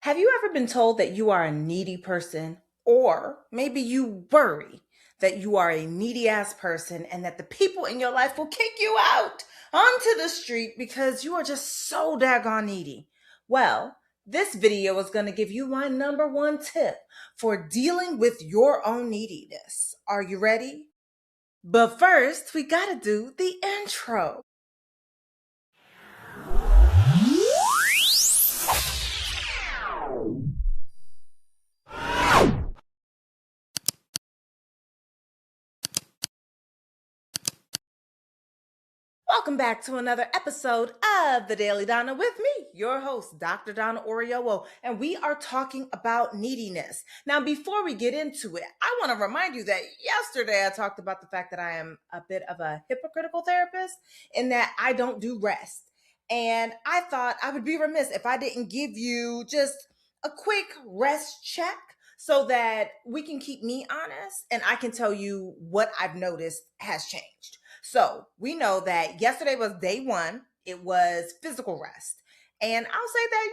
Have you ever been told that you are a needy person? Or maybe you worry that you are a needy ass person and that the people in your life will kick you out onto the street because you are just so daggone needy. Well, this video is going to give you my number one tip for dealing with your own neediness. Are you ready? But first, we got to do the intro. Welcome back to another episode of the Daily Donna with me, your host, Dr. Donna Oriowo, and we are talking about neediness. Now, before we get into it, I want to remind you that yesterday I talked about the fact that I am a bit of a hypocritical therapist in that I don't do rest. And I thought I would be remiss if I didn't give you just a quick rest check so that we can keep me honest and I can tell you what I've noticed has changed. So we know that yesterday was day one. It was physical rest. And I'll say that,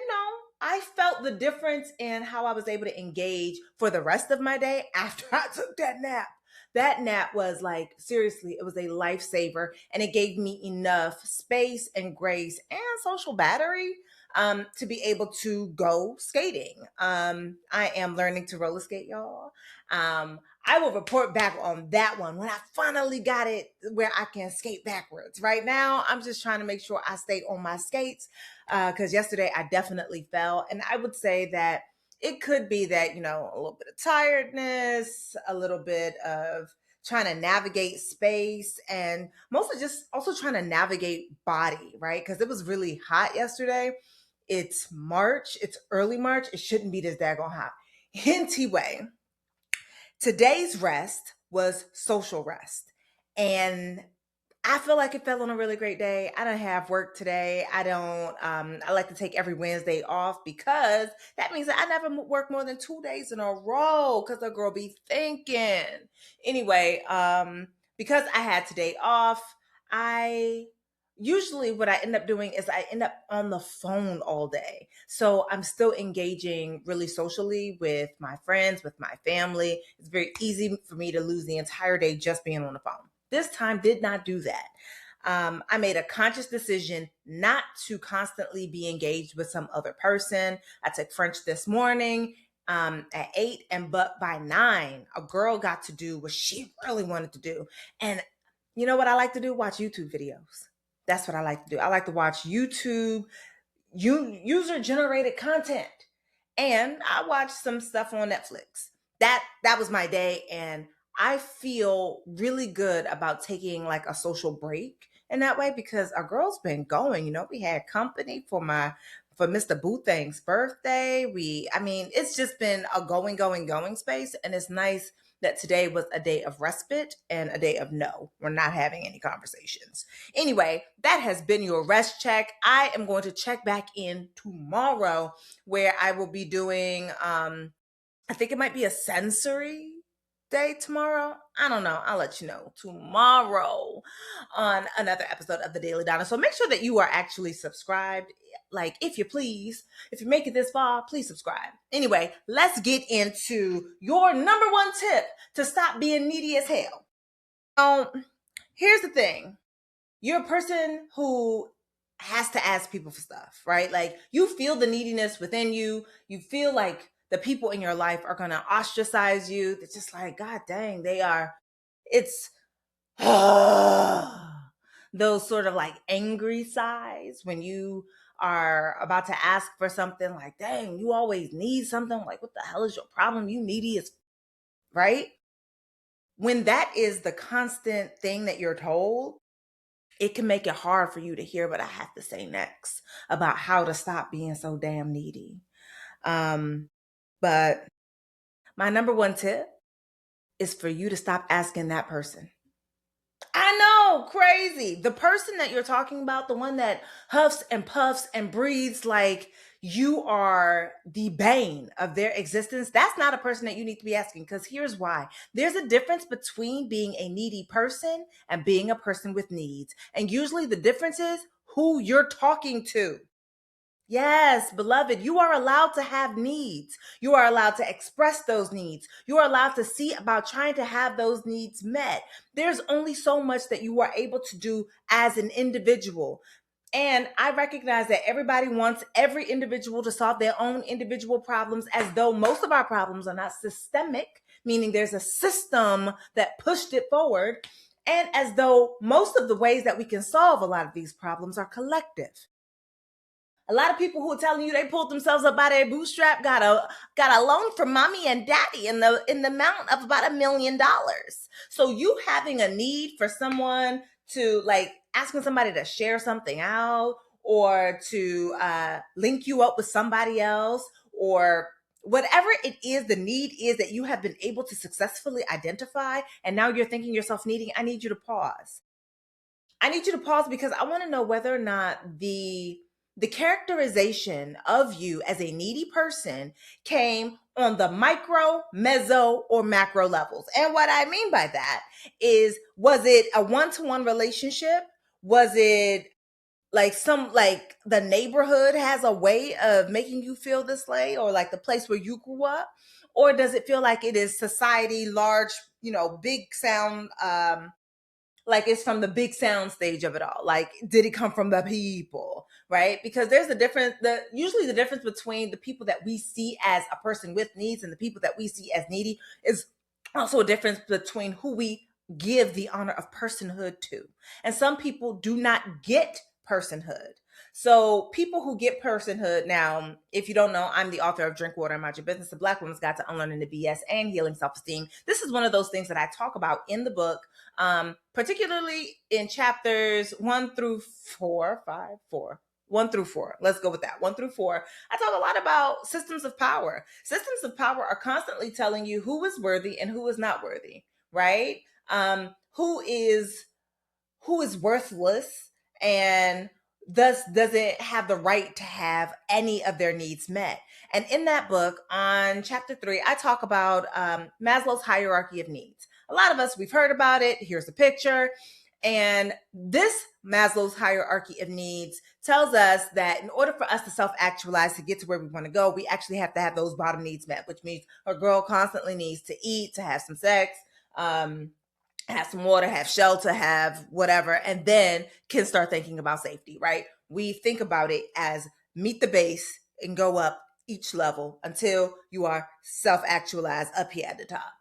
I felt the difference in how I was able to engage for the rest of my day after I took that nap. That nap was like, seriously, it was a lifesaver and it gave me enough space and grace and social battery to be able to go skating. I am learning to roller skate, y'all. I will report back on that one when I finally got it where I can skate backwards. Right now, I'm just trying to make sure I stay on my skates because yesterday I definitely fell. And I would say that it could be that, a little bit of tiredness, a little bit of trying to navigate space, and mostly just also trying to navigate body, right? Because it was really hot yesterday. It's March, it's early March. It shouldn't be this daggone hot. Anyway, today's rest was social rest. And I feel like it fell on a really great day. I don't have work today. I like to take every Wednesday off because that means that I never work more than 2 days in a row because the girl be thinking. Anyway, because I had today off, I usually what I end up doing is I end up on the phone all day. So I'm still engaging really socially with my friends, with my family. It's very easy for me to lose the entire day just being on the phone. This time did not do that. I made a conscious decision not to constantly be engaged with some other person. I took French this morning at 8, and but by 9, a girl got to do what she really wanted to do. And you know what I like to do? Watch YouTube videos. That's what I like to do. I like to watch YouTube user generated content, and I watched some stuff on Netflix. That was my day, and I feel really good about taking like a social break in that way because our girl's been going. We had company for Mr. Boothang's birthday. It's just been a going space, and it's nice that today was a day of respite and a day of no. We're not having any conversations. Anyway, that has been your rest check. I am going to check back in tomorrow where I will be doing I think it might be a sensory day tomorrow. I don't know. I'll let you know tomorrow on another episode of the Daily Donna. So make sure that you are actually subscribed. Like, if you please, if you make it this far, please subscribe. Anyway, let's get into your number one tip to stop being needy as hell. Here's the thing. You're a person who has to ask people for stuff, right? Like, you feel the neediness within you. You feel like the people in your life are going to ostracize you. It's just like, God dang, it's those sort of like angry sighs when you are about to ask for something like, dang, you always need something. Like, what the hell is your problem? You needy as, right? When that is the constant thing that you're told, it can make it hard for you to hear what I have to say next about how to stop being so damn needy. But my number one tip is for you to stop asking that person. I know, crazy. The person that you're talking about, the one that huffs and puffs and breathes like you are the bane of their existence, that's not a person that you need to be asking, because here's why. There's a difference between being a needy person and being a person with needs. And usually the difference is who you're talking to. Yes, beloved, you are allowed to have needs. You are allowed to express those needs. You are allowed to see about trying to have those needs met. There's only so much that you are able to do as an individual. And I recognize that everybody wants every individual to solve their own individual problems, as though most of our problems are not systemic, meaning there's a system that pushed it forward, and as though most of the ways that we can solve a lot of these problems are collective. A lot of people who are telling you they pulled themselves up by their bootstrap got a loan from mommy and daddy in the amount of about $1 million. So you having a need for someone to, like, asking somebody to share something out, or to link you up with somebody else, or whatever it is the need is that you have been able to successfully identify, and now you're thinking yourself needing, I need you to pause. I need you to pause, because I want to know whether or not the characterization of you as a needy person came on the micro, mezzo, or macro levels. And what I mean by that is, was it a one-to-one relationship? Was it like the neighborhood has a way of making you feel this way, or like the place where you grew up? Or does it feel like it is society, large, big sound, like it's from the big sound stage of it all? Like, did it come from the people, right? Because there's a difference, usually the difference between the people that we see as a person with needs and the people that we see as needy is also a difference between who we give the honor of personhood to. And some people do not get personhood. So people who get personhood, now, if you don't know, I'm the author of Drink Water and Mind Your Business, The Black Woman's Guide to Unlearning the BS and Healing Self-Esteem. This is one of those things that I talk about in the book, particularly in chapters 1 through 4. Let's go with that. 1 through 4. I talk a lot about systems of power. Systems of power are constantly telling you who is worthy and who is not worthy, right? Who is worthless and thus doesn't have the right to have any of their needs met. And in that book, on chapter 3, I talk about Maslow's hierarchy of needs. A lot of us, we've heard about it. Here's a picture. And this Maslow's hierarchy of needs tells us that in order for us to self-actualize, to get to where we want to go, we actually have to have those bottom needs met, which means a girl constantly needs to eat, to have some sex, have some water, have shelter, have whatever, and then can start thinking about safety, right? We think about it as meet the base and go up each level until you are self-actualized up here at the top.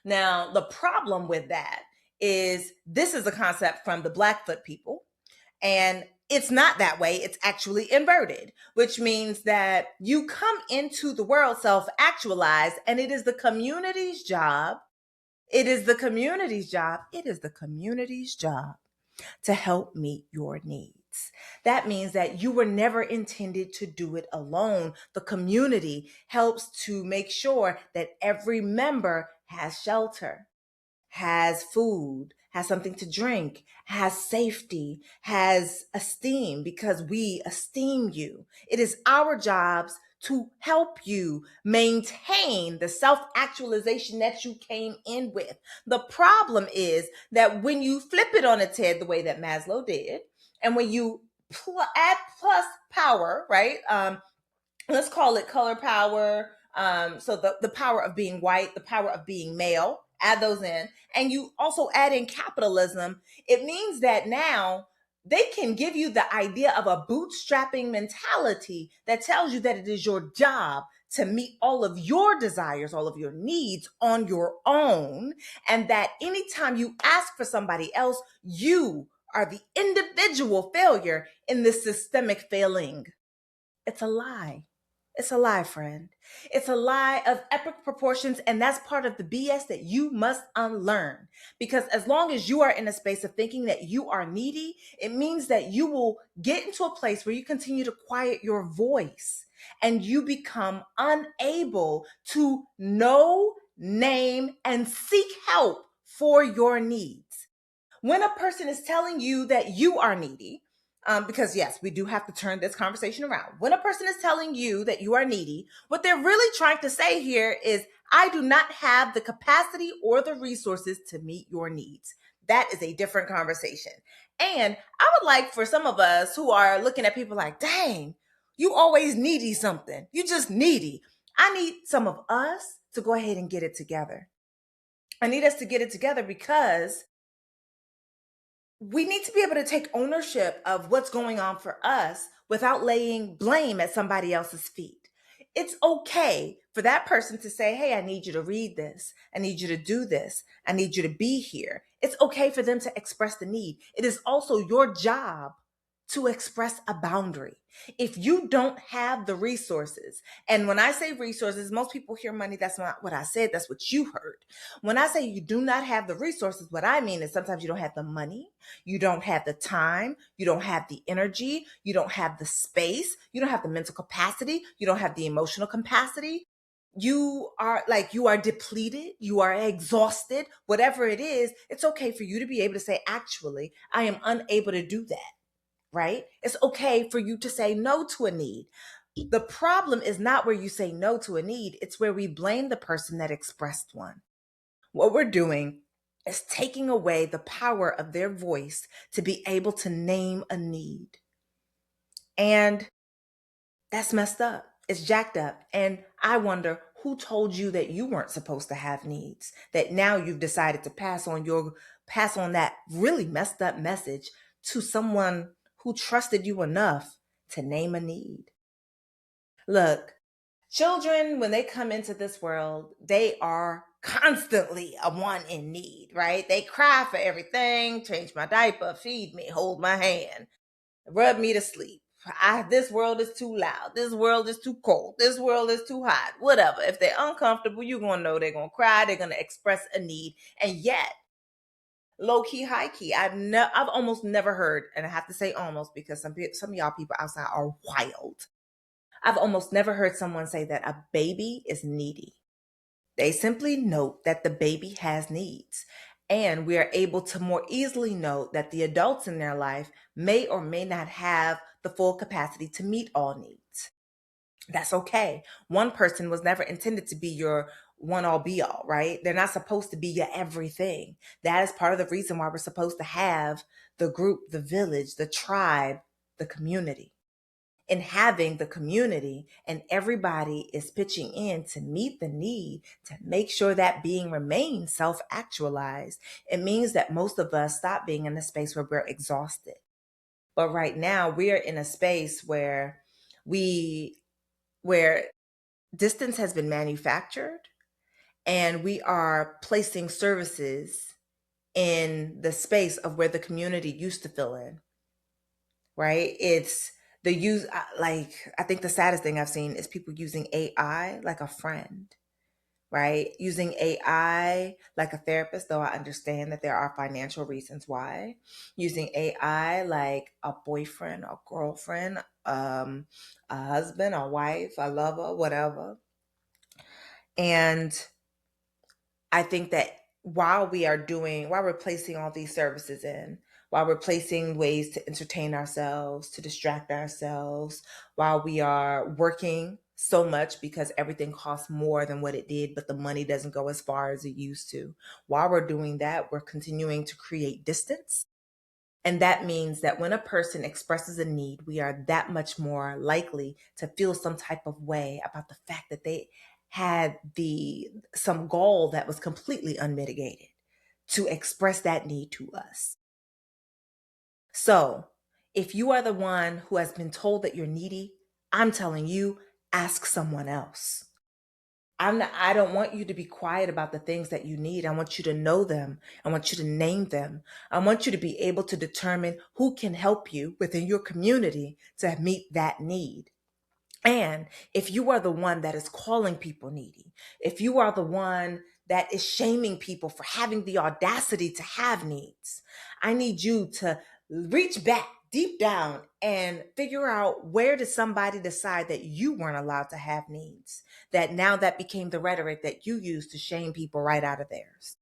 Now, the problem with that is this is a concept from the Blackfoot people, and it's not that way. It's actually inverted, which means that you come into the world self-actualized, and it is the community's job. It is the community's job. It is the community's job to help meet your needs. That means that you were never intended to do it alone. The community helps to make sure that every member has shelter, has food, has something to drink, has safety, has esteem, because we esteem you. It is our jobs to help you maintain the self-actualization that you came in with. The problem is that when you flip it on its head the way that Maslow did, and when you add plus power, right? Let's call it color power. So the power of being white, the power of being male, add those in. And you also add in capitalism. It means that now they can give you the idea of a bootstrapping mentality that tells you that it is your job to meet all of your desires, all of your needs on your own. And that anytime you ask for somebody else, you are the individual failure in this systemic failing. It's a lie. It's a lie, friend. It's a lie of epic proportions, and that's part of the BS that you must unlearn. Because as long as you are in a space of thinking that you are needy, it means that you will get into a place where you continue to quiet your voice and you become unable to know, name, and seek help for your needs. When a person is telling you that you are needy, because yes, we do have to turn this conversation around. When a person is telling you that you are needy, what they're really trying to say here is, I do not have the capacity or the resources to meet your needs. That is a different conversation. And I would like for some of us who are looking at people like, dang, You always needy something. You just needy. I need some of us to go ahead and get it together. I need us to get it together because we need to be able to take ownership of what's going on for us without laying blame at somebody else's feet. It's okay for that person to say, hey, I need you to read this. I need you to do this. I need you to be here. It's okay for them to express the need. It is also your job to express a boundary. If you don't have the resources, and when I say resources, most people hear money. That's not what I said. That's what you heard. When I say you do not have the resources, what I mean is sometimes you don't have the money, you don't have the time, you don't have the energy, you don't have the space, you don't have the mental capacity, you don't have the emotional capacity. You are depleted, you are exhausted, whatever it is. It's okay for you to be able to say, actually, I am unable to do that, right? It's okay for you to say no to a need. The problem is not where you say no to a need, it's where we blame the person that expressed one. What we're doing is taking away the power of their voice to be able to name a need. And that's messed up. It's jacked up. And I wonder who told you that you weren't supposed to have needs, that now you've decided to pass on that really messed up message to someone who trusted you enough to name a need. Look, children, when they come into this world, they are constantly a one in need, right? They cry for everything: change my diaper, feed me, hold my hand, rub me to sleep. This world is too loud. This world is too cold. This world is too hot. Whatever. If they're uncomfortable, you're going to know they're going to cry. They're going to express a need. And yet, low key, high key, I've almost never heard, and I have to say almost because some of y'all people outside are wild. I've almost never heard someone say that a baby is needy. They simply note that the baby has needs. And we are able to more easily note that the adults in their life may or may not have the full capacity to meet all needs. That's okay. One person was never intended to be your one all be all, right? They're not supposed to be your everything. That is part of the reason why we're supposed to have the group, the village, the tribe, the community. In having the community and everybody is pitching in to meet the need, to make sure that being remains self-actualized, it means that most of us stop being in a space where we're exhausted. But right now we're in a space where distance has been manufactured, and we are placing services in the space of where the community used to fill in, right? It's the use, like, I think the saddest thing I've seen is people using AI like a friend, right? Using AI like a therapist, though I understand that there are financial reasons why. Using AI like a boyfriend, a girlfriend, a husband, a wife, a lover, whatever. And I think that while we're placing all these services in, while we're placing ways to entertain ourselves, to distract ourselves, while we are working so much because everything costs more than what it did, but the money doesn't go as far as it used to. While we're doing that, we're continuing to create distance. And that means that when a person expresses a need, we are that much more likely to feel some type of way about the fact that they had some goal that was completely unmitigated to express that need to us. So if you are the one who has been told that you're needy, I'm telling you, ask someone else. I don't want you to be quiet about the things that you need. I want you to know them. I want you to name them. I want you to be able to determine who can help you within your community to meet that need. And if you are the one that is calling people needy, if you are the one that is shaming people for having the audacity to have needs, I need you to reach back deep down and figure out, where did somebody decide that you weren't allowed to have needs? That now that became the rhetoric that you use to shame people right out of theirs.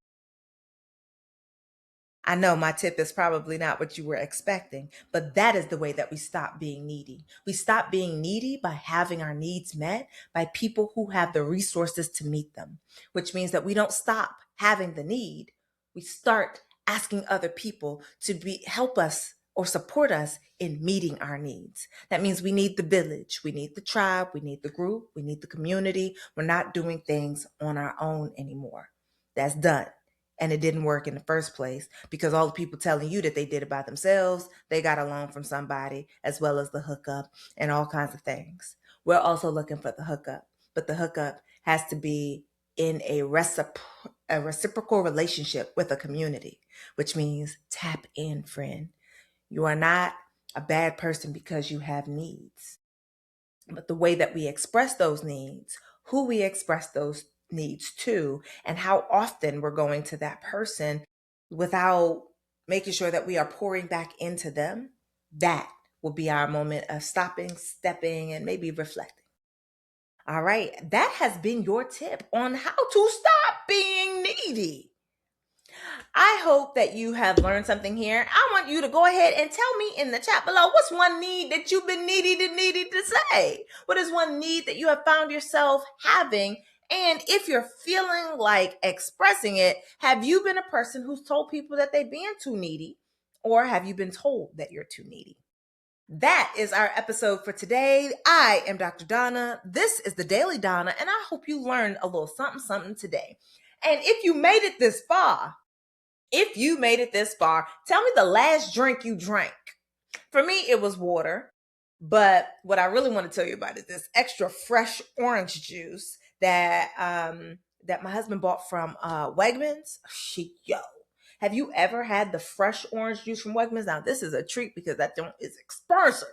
I know my tip is probably not what you were expecting, but that is the way that we stop being needy. We stop being needy by having our needs met by people who have the resources to meet them, which means that we don't stop having the need. We start asking other people to help us or support us in meeting our needs. That means we need the village, we need the tribe, we need the group, we need the community. We're not doing things on our own anymore. That's done. And it didn't work in the first place because all the people telling you that they did it by themselves, they got a loan from somebody, as well as the hookup and all kinds of things. We're also looking for the hookup, but the hookup has to be in a reciprocal relationship with a community, which means tap in, friend. You are not a bad person because you have needs. But the way that we express those needs, who we express those needs to, and how often we're going to that person without making sure that we are pouring back into them, that will be our moment of stopping, stepping, and maybe reflecting. All right, that has been your tip on how to stop being needy. I hope that you have learned something here. I want you to go ahead and tell me in the chat below, what's one need that you've been needy to say? What is one need that you have found yourself having? And if you're feeling like expressing it, have you been a person who's told people that they're being too needy? Or have you been told that you're too needy? That is our episode for today. I am Dr. Donna. This is the Daily Donna, and I hope you learned a little something today. And if you made it this far, tell me the last drink you drank. For me, it was water. But what I really want to tell you about is this extra fresh orange juice that that my husband bought from Wegmans. Have you ever had the fresh orange juice from Wegmans? Now, this is a treat because that is expensive,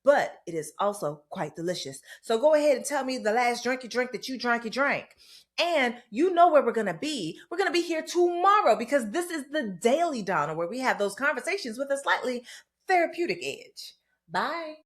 but it is also quite delicious. So go ahead and tell me the last drink you drank that you drank. And you know where we're going to be. We're going to be here tomorrow because this is the Daily Donna, where we have those conversations with a slightly therapeutic edge. Bye.